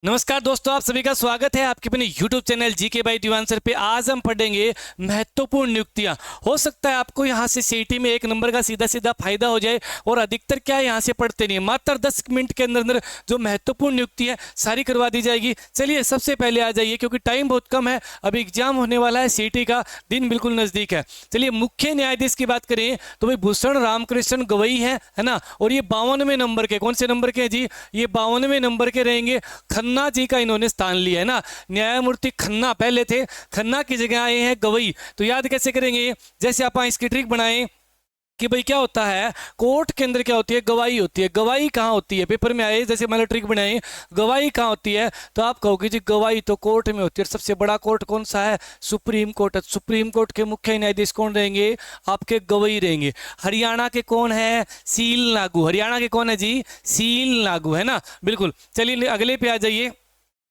नमस्कार दोस्तों, आप सभी का स्वागत है आपके अपने YouTube channel GK by D answer पे। आज हम पढ़ेंगे महत्वपूर्ण नियुक्तियां। हो सकता है आपको यहां से सीटी में 1 नंबर का सीधा सीधा फायदा हो जाए, और अधिकतर क्या है यहां से पढ़ते नहीं है। मात्र 10 मिनट के अंदर अंदर जो महत्वपूर्ण नियुक्ति है सारी करवा दी जाएगी। चलिए सबसे पहले आ जाइए, क्योंकि टाइम बहुत कम है, अभी एग्जाम होने वाला है, सीटी का दिन बिल्कुल नजदीक है। चलिए मुख्य न्यायाधीश की बात करें तो भाई भूषण रामकृष्ण गवई है ना, और ये 52वें नंबर के, कौन से नंबर के हैं जी, ये 52वें नंबर के रहेंगे। खन्ना जी का इन्होंने स्थान लिया है ना, न्यायमूर्ति खन्ना पहले थे, खन्ना की जगह आए हैं गवई। तो याद कैसे करेंगे, जैसे आप इसकी ट्रिक बनाएं कि भाई क्या होता है, कोर्ट के अंदर क्या होती है, गवाही होती है। गवाही कहाँ होती है, पेपर में आए जैसे मैंने ट्रिक बनाई, गवाही कहाँ होती है, तो आप कहोगे जी गवाही तो कोर्ट में होती है। सबसे बड़ा कोर्ट कौन सा है, सुप्रीम कोर्ट है। सुप्रीम कोर्ट के मुख्य न्यायाधीश कौन रहेंगे, आपके गवई रहेंगे। हरियाणा के कौन है, सील नागू। हरियाणा के कौन है जी, सील नागू है ना, बिल्कुल। चलिए अगले पे आ जाइए,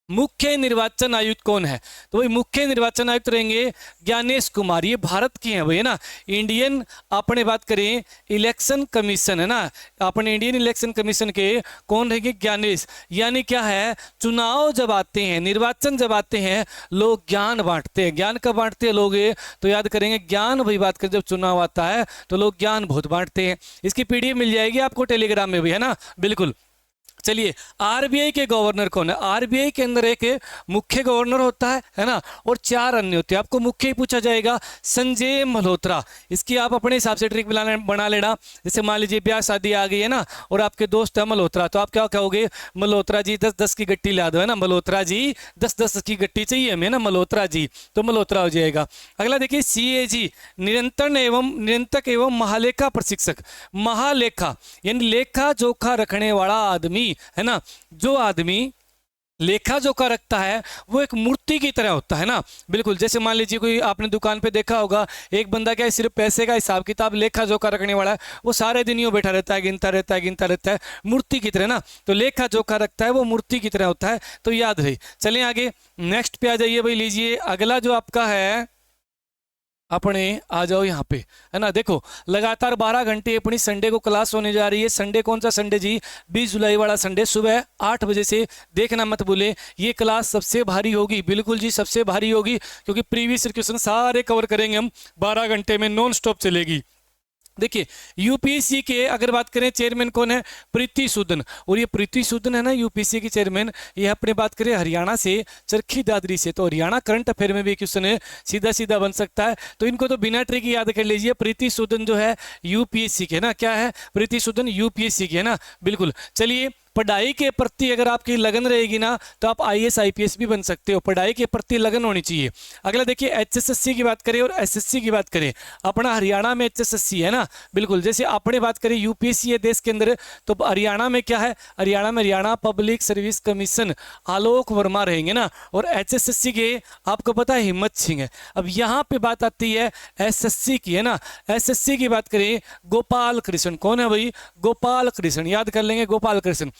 मुख्य निर्वाचन आयुक्त कौन है, तो वही मुख्य निर्वाचन आयुक्त रहेंगे ज्ञानेश कुमार। ये भारत के हैं भाई, है ना, इंडियन। अपने बात करें इलेक्शन कमीशन है ना, अपने इंडियन इलेक्शन कमीशन के कौन रहेंगे, ज्ञानेश। यानी क्या है, चुनाव जब आते हैं, निर्वाचन जब आते हैं, लोग ज्ञान बांटते हैं। ज्ञान कब बांटते हैं लोग, तो याद करेंगे ज्ञान भाई। बात करें जब चुनाव आता है तो लोग ज्ञान बहुत बांटते हैं। इसकी पीडीएफ मिल जाएगी आपको टेलीग्राम में भी, है ना, बिल्कुल। चलिए आरबीआई के गवर्नर कौन है, आरबीआई के अंदर एक मुख्य गवर्नर होता है ना, और 4 अन्य होते हैं। आपको मुख्य ही पूछा जाएगा, संजय मल्होत्रा। इसकी आप अपने हिसाब से ट्रिक बना लेना। जैसे मान लीजिए ब्याह शादी आ गई है ना, और आपके दोस्त है मल्होत्रा, तो आप क्या कहोगे, मल्होत्रा जी 10-10 की गट्टी ला दो, है ना, मल्होत्रा जी 10-10 की गट्टी चाहिए हमें ना, मल्होत्रा जी, तो मल्होत्रा हो जाएगा। अगला देखिए सीएजी, निरंतक एवं महालेखा प्रशिक्षक। महालेखा यानी लेखा जोखा रखने वाला आदमी, है ना। जो आदमी लेखा जोखा रखता है वो एक मूर्ति की तरह होता है ना, बिल्कुल। जैसे मान लीजिए कोई आपने दुकान पे देखा होगा, एक बंदा क्या है, सिर्फ पैसे का हिसाब किताब लेखा जोखा रखने वाला है, वो सारे दिन यूं बैठा रहता है, गिनता रहता है मूर्ति की तरह ना। तो लेखा जोखा रखता है वो मूर्ति की तरह होता है, तो याद रही। चलिए आगे नेक्स्ट पे आ जाइए भाई। लीजिए अगला जो आपका है, अपने आ जाओ यहाँ पे, है ना। देखो लगातार 12 घंटे अपनी संडे को क्लास होने जा रही है। संडे कौन सा संडे जी, 20 जुलाई वाला संडे, सुबह 8 बजे से देखना मत भूले। ये क्लास सबसे भारी होगी, बिल्कुल जी सबसे भारी होगी, क्योंकि प्रीवियस क्वेश्चन सारे कवर करेंगे हम, 12 घंटे में नॉन स्टॉप चलेगी। देखिए यूपीएससी के अगर बात करें, चेयरमैन कौन है, प्रीति सूदन। और ये प्रीति सूदन है ना यूपीएससी की चेयरमैन, ये अपने बात करें हरियाणा से, चरखी दादरी से। तो हरियाणा करंट अफेयर में भी क्वेश्चन है, सीधा सीधा बन सकता है, तो इनको तो बिना ट्रिक याद कर लीजिए। प्रीति सूदन जो है यूपीएससी के ना, क्या है, प्रीति सूदन यूपीएससी की है ना, बिल्कुल। चलिए पढ़ाई के प्रति अगर आपकी लगन रहेगी ना, तो आप आईएएस आईपीएस भी बन सकते हो। पढ़ाई के प्रति लगन होनी चाहिए। अगला देखिए एचएसएससी की बात करें और एसएससी की बात करें, अपना हरियाणा में एचएसएससी है ना, बिल्कुल। जैसे अपने बात करें यूपीएससी है देश के अंदर, तो हरियाणा में क्या है, हरियाणा में हरियाणा पब्लिक सर्विस कमीशन, आलोक वर्मा रहेंगे ना। और एचएसएससी के आपको पता है हिम्मत सिंह है। अब यहाँ पे बात आती है एसएससी की, है ना। एसएससी की बात करें, गोपाल कृष्ण। कौन है भाई, गोपाल कृष्ण, याद कर लेंगे गोपाल कृष्ण।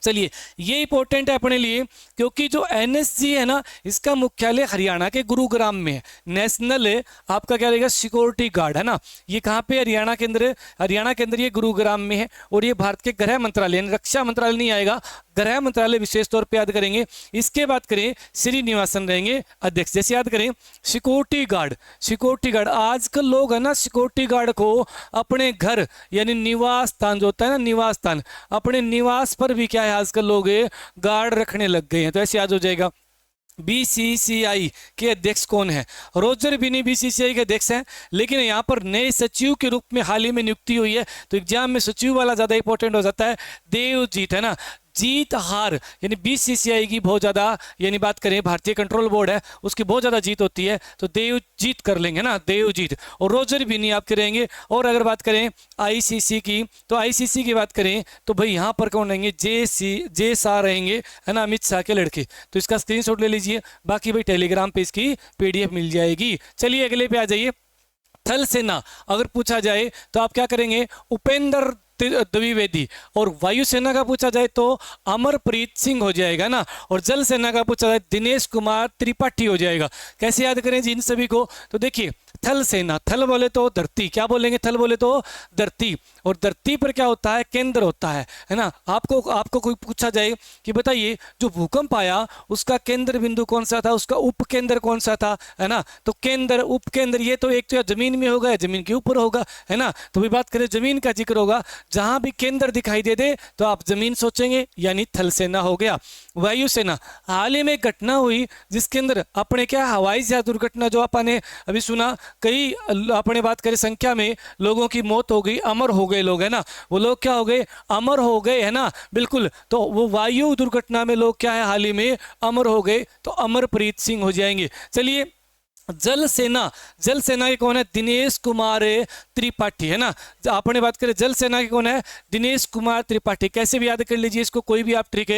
चलिए ये इंपॉर्टेंट है अपने लिए, क्योंकि जो एनएसजी है ना, इसका मुख्यालय हरियाणा के गुरुग्राम में है। नेशनल आपका क्या रहेगा, सिक्योरिटी गार्ड, है ना। ये कहाँ पे, हरियाणा के अंदर, हरियाणा के अंदर ये गुरुग्राम में है। और ये भारत के गृह मंत्रालय, रक्षा मंत्रालय नहीं आएगा, गृह मंत्रालय विशेष तौर पे याद करेंगे। इसके बात करें, श्रीनिवासन रहेंगे अध्यक्ष। जैसे याद करें सिक्योरिटी गार्ड, सिक्योरिटी गार्ड, आजकल लोग है ना सिक्योरिटी गार्ड को अपने घर यानी निवास स्थान जो होता है ना, निवास स्थान, अपने निवास पर भी क्या है आजकल लोग गार्ड रखने लग गए हैं। तो ऐसे याद हो जाएगा। बीसीसीआई के अध्यक्ष कौन है, रोजर बिनी बीसीसीआई के अध्यक्ष हैं, लेकिन यहाँ पर नए सचिव के रूप में हाल ही में नियुक्ति हुई है, तो एग्जाम में सचिव वाला ज्यादा इंपॉर्टेंट हो जाता है। देवजीत, है ना, जीत हार यानी बीसीसीआई की बहुत ज़्यादा, यानी बात करें भारतीय कंट्रोल बोर्ड है उसकी बहुत ज़्यादा जीत होती है, तो देवजीत कर लेंगे ना, देवजीत। और रोजर भी नहीं आपके रहेंगे। और अगर बात करें आईसीसी की, तो आईसीसी की बात करें तो भाई यहाँ पर कौन रहेंगे, जे शाह रहेंगे, है ना, अमित शाह के लड़के। तो इसका स्क्रीनशॉट ले लीजिए, बाकी भाई टेलीग्राम पे इसकी पीडीएफ मिल जाएगी। चलिए अगले पे आ जाइए। थल सेना अगर पूछा जाए तो आप क्या करेंगे, उपेंद्र द्विवेदी। और वायुसेना का पूछा जाए तो अमरप्रीत सिंह हो जाएगा ना। और जल सेना का पूछा जाए दिनेश कुमार त्रिपाठी हो जाएगा। कैसे याद करें जी इन सभी को? तो देखिए थल सेना, थल बोले तो धरती, क्या बोलेंगे? थल बोले तो धरती। और धरती पर क्या होता है? केंद्र होता है ना। आपको कोई पूछा जाए कि बताइए जो भूकंप आया उसका केंद्र बिंदु कौन सा था, उसका उपकेंद्र कौन सा था, है ना। तो केंद्र उपकेंद्र ये तो एक तो जमीन में होगा या जमीन के ऊपर होगा, है ना। तो भी बात करें जमीन का जिक्र होगा, जहां भी केंद्र दिखाई दे दे तो आप जमीन सोचेंगे, यानी थल सेना हो गया। वायुसेना, हाल ही में एक घटना हुई जिसके अंदर अपने क्या हवाई जहाज दुर्घटना जो आपने अभी सुना, कई अपने बात करें संख्या में लोगों की मौत हो गई, अमर हो गए लोग, है ना। वो लोग क्या हो गए? अमर हो गए, है ना, बिल्कुल। तो वो वायु दुर्घटना में लोग क्या है हाल ही में अमर हो गए, तो अमरप्रीत सिंह हो जाएंगे। चलिए जल सेना, जल सेना के कौन है? दिनेश कुमार त्रिपाठी, है ना। आपने बात करें जल सेना के कौन है? दिनेश कुमार त्रिपाठी। कैसे भी याद कर लीजिए इसको, कोई भी आप ट्रिक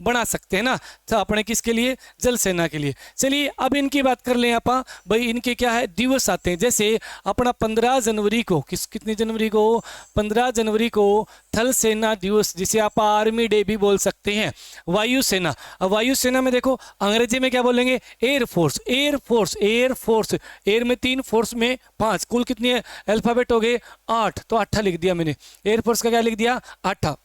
बना सकते हैं ना। तो अपने किसके लिए? जल सेना के लिए। चलिए अब इनकी बात कर लें आप भाई, इनके क्या है दिवस आते हैं। जैसे अपना 15 जनवरी को, कितनी जनवरी को? 15 जनवरी को थल सेना दिवस, जिसे आप आर्मी डे भी बोल सकते हैं। वायुसेना, अब वायुसेना में देखो अंग्रेजी में क्या बोलेंगे? Air force, air force, air force. एयर में 3, फोर्स में 5, कुल कितनी है अल्फाबेट हो गए? 8, तो 8 लिख दिया मैंने। एयरफोर्स का क्या लिख दिया? 8।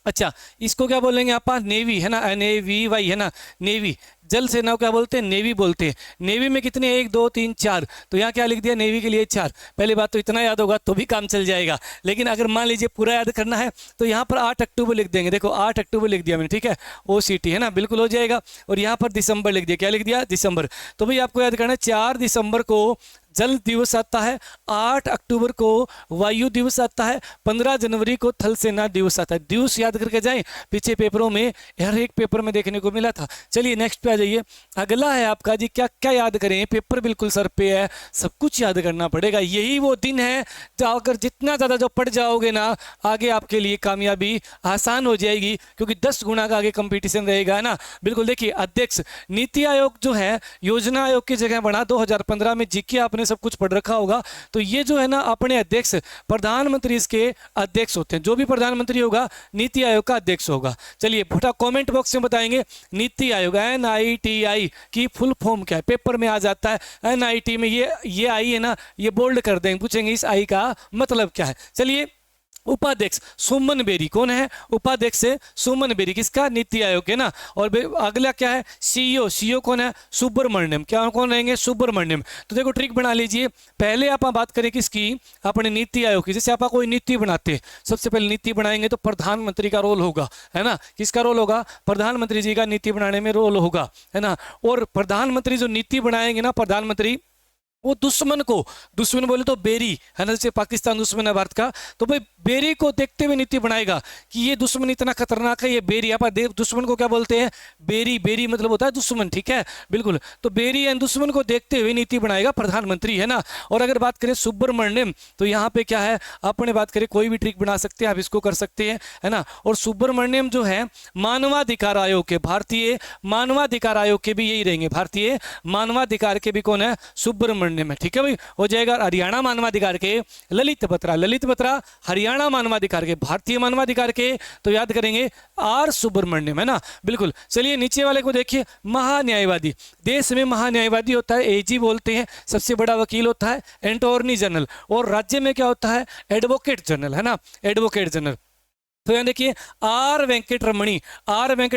अच्छा, इसको क्या बोलेंगे आप? नेवी, है ना, NAVY, है ना, नेवी। जल सेना को क्या बोलते हैं? नेवी बोलते हैं। नेवी में कितने? 1 2 3 4, तो यहाँ क्या लिख दिया? नेवी के लिए 4। पहली बात तो इतना याद होगा तो भी काम चल जाएगा, लेकिन अगर मान लीजिए पूरा याद करना है तो यहाँ पर 8 अक्टूबर लिख देंगे। देखो 8 अक्टूबर लिख दिया मैंने, ठीक है, OCT, है ना, बिल्कुल हो जाएगा। और यहाँ पर दिसंबर लिख दिया, क्या लिख दिया? दिसंबर। तो भाई आपको याद करना है 4 दिसंबर को जल दिवस आता है, 8 अक्टूबर को वायु दिवस आता है, 15 जनवरी को थल सेना दिवस आता है। दिवस याद करके जाएं, पीछे पेपरों में हर एक पेपर में देखने को मिला था। चलिए नेक्स्ट पे आ जाइए। अगला है आपका जी, क्या क्या याद करें? पेपर बिल्कुल सर पे है, सब कुछ याद करना पड़ेगा। यही वो दिन है जाकर जितना ज़्यादा जो पढ़ जाओगे ना, आगे आपके लिए कामयाबी आसान हो जाएगी, क्योंकि 10 गुना का आगे कंपटीशन रहेगा, है ना। बिल्कुल देखिए अध्यक्ष, नीति आयोग जो है योजना आयोग की जगह बना 2015 में। जीके आपने सब कुछ पढ़ रखा होगा। तो ये जो है ना अपने अध्यक्ष, प्रधानमंत्री इसके अध्यक्ष होते हैं। जो भी प्रधानमंत्री होगा नीति आयोग का अध्यक्ष होगा। चलिए फटा कमेंट बॉक्स में बताएंगे नीति आयोग NITI की फुल फॉर्म क्या है, पेपर में आ जाता है। NIT में ये आई है ना, ये बोल्ड कर देंगे, पूछेंगे इस आई का मतलब क्या है। चलिए उपाध्यक्ष सुमन बेरी, कौन है उपाध्यक्ष? से सुमन बेरी, किसका? नीति आयोग है ना। और अगला क्या है? CEO कौन है? सुब्रमण्यम। क्या कौन रहेंगे? सुब्रमण्यम। तो देखो ट्रिक बना लीजिए, पहले आप बात करें किसकी? अपने नीति आयोग की। जैसे आप कोई नीति बनाते, सबसे पहले नीति बनाएंगे तो प्रधानमंत्री का रोल होगा, है ना। किसका रोल होगा? प्रधानमंत्री जी का नीति बनाने में रोल होगा, है ना। और प्रधानमंत्री जो नीति बनाएंगे ना, प्रधानमंत्री वो दुश्मन बोले तो बेरी, है ना, जैसे पाकिस्तान दुश्मन है भारत का, तो भाई बेरी को देखते हुए नीति बनाएगा कि ये दुश्मन इतना खतरनाक है, ये बेरी। आप दुश्मन को क्या बोलते हैं? बेरी। बेरी मतलब होता है दुश्मन, ठीक है, बिल्कुल। तो बेरी एंड दुश्मन को देखते हुए नीति बनाएगा प्रधानमंत्री, है ना। और अगर बात करें सुब्रमण्यम, तो यहाँ पे क्या है, अपने बात करें कोई भी ट्रिक बना सकते हैं, आप इसको कर सकते हैं, है ना। और सुब्रमण्यम जो है मानवाधिकार आयोग के, भारतीय मानवाधिकार आयोग के भी यही रहेंगे। भारतीय मानवाधिकार के भी कौन है? सुब्रमण्यम में, ठीक है भाई, हो जाएगा। हरियाणा मानवाधिकार के ललित बत्रा, हरियाणा मानवाधिकार के, भारतीय मानवाधिकार के तो याद करेंगे R सुब्रमण्यम, है ना, बिल्कुल। चलिए नीचे वाले को देखिए, महान्यायवादी। देश में महान्यायवादी होता है AG बोलते हैं, सबसे बड़ा वकील होता है अटॉर्नी जनरल। और राज्य में क्या होता है? एडवोकेट जनरल, है ना, एडवोकेट जनरल। तो यहाँ देखिए R वेंकट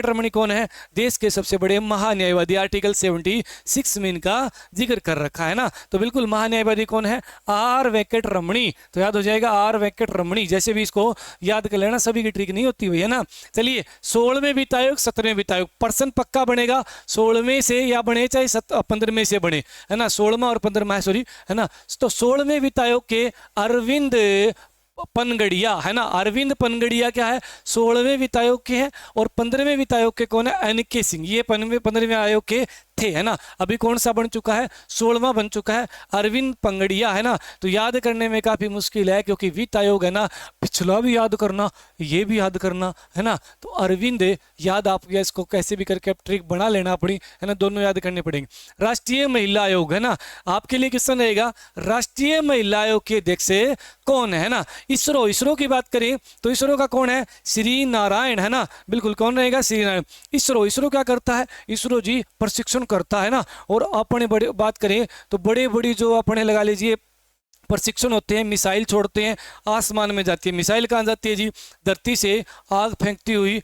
रमणी कौन है? देश के सबसे बड़े महान्यायवादी। आर्टिकल 76 में इनका जिक्र कर रखा है ना। तो बिल्कुल महान्यायवादी कौन है? R वेंकट रमणी। तो याद हो जाएगा R वेंकट रमणी। जैसे भी इसको याद कर लेना, सभी की ट्रिक नहीं होती हुई, है ना। चलिए 16वें वित्त आयोग, 17वें वित्त आयोग, पर्सन पक्का बनेगा 16वें से या बने चाहे 15वें से बने, है ना। 16वां और 15वां, सॉरी, है ना। तो 16वें वित्त आयोग के अरविंद पनगड़िया, है ना। अरविंद पनगड़िया क्या है? 16वें वित्त आयोग के हैं। और 15वें वित्त आयोग के कौन है? NK सिंह। ये 15वें आयोग के थे, है ना। अभी कौन सा बन चुका है, 16वां बन चुका है, अरविंद पंगड़िया, है ना। तो याद करने में काफी मुश्किल है, क्योंकि वित्त आयोग है ना, पिछला भी याद करना, ये भी याद करना, है ना। तो अरविंद याद आप इसको कैसे भी करके ट्रिक बना लेना अपनी, है ना, दोनों याद करने पड़ेंगे। राष्ट्रीय महिला आयोग, है ना, आपके लिए क्वेश्चन रहेगा, राष्ट्रीय महिला आयोग के अध्यक्ष कौन है ना। इसरो की बात करें तो इसरो का कौन है, श्री नारायण, है ना, बिल्कुल कौन रहेगा, श्री नारायण। इसरो क्या करता है, इसरो जी प्रशिक्षण करता है ना। और अपने बड़े बात करें तो बड़े बड़ी जो अपने लगा लीजिए प्रशिक्षण होते हैं, मिसाइल छोड़ते हैं, आसमान में जाती है। मिसाइल कहाँ जाती है जी, धरती से आग फेंकती हुई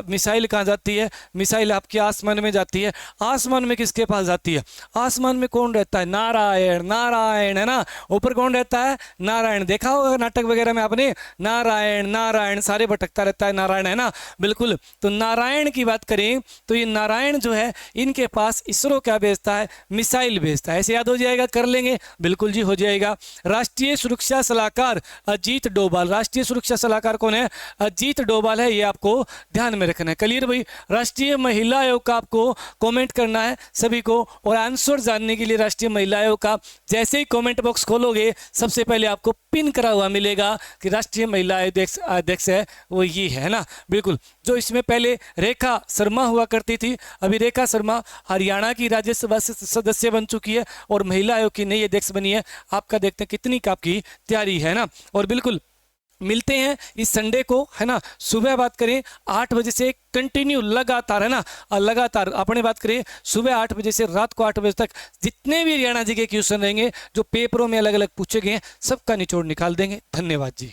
मिसाइल कहाँ जाती है, मिसाइल आपके आसमान में जाती है। आसमान में किसके पास जाती है, आसमान में कौन रहता है, नारायण, नारायण, है ना। ऊपर कौन रहता है, नारायण। देखा होगा नाटक वगैरह में आपने, नारायण नारायण, सारे भटकता रहता है नारायण, है ना, बिल्कुल। तो नारायण की बात करें तो ये नारायण जो है, इनके पास इसरो क्या भेजता है, मिसाइल भेजता है। ऐसे याद हो जाएगा, कर लेंगे, बिल्कुल जी हो जाएगा। राष्ट्रीय सुरक्षा सलाहकार अजीत डोभाल, राष्ट्रीय सुरक्षा सलाहकार कौन है, अजीत डोभाल है, ये आपको ध्यान में रखना है। क्लियर भाई। राष्ट्रीय महिला आयोग का आपको कमेंट करना है सभी को, और आंसर जानने के लिए राष्ट्रीय महिला आयोग का जैसे ही कमेंट बॉक्स खोलोगे सबसे पहले आपको पिन करा हुआ मिलेगा कि राष्ट्रीय महिला अध्यक्ष है वो ये है ना, बिल्कुल। जो इसमें पहले रेखा शर्मा हुआ करती थी, अभी रेखा शर्मा हरियाणा की राज्यसभा से सदस्य बन चुकी है और महिला आयोग की नई अध्यक्ष बनी है। आपका देखते हैं कितनी आपकी तैयारी है ना। और बिल्कुल मिलते हैं इस संडे को, है ना। सुबह बात करें 8 बजे से कंटिन्यू लगातार, है ना, लगातार अपने बात करें सुबह 8 बजे से रात को 8 बजे तक जितने भी हरियाणा जी के क्वेश्चन रहेंगे जो पेपरों में अलग अलग पूछे गए हैं सबका निचोड़ निकाल देंगे। धन्यवाद जी।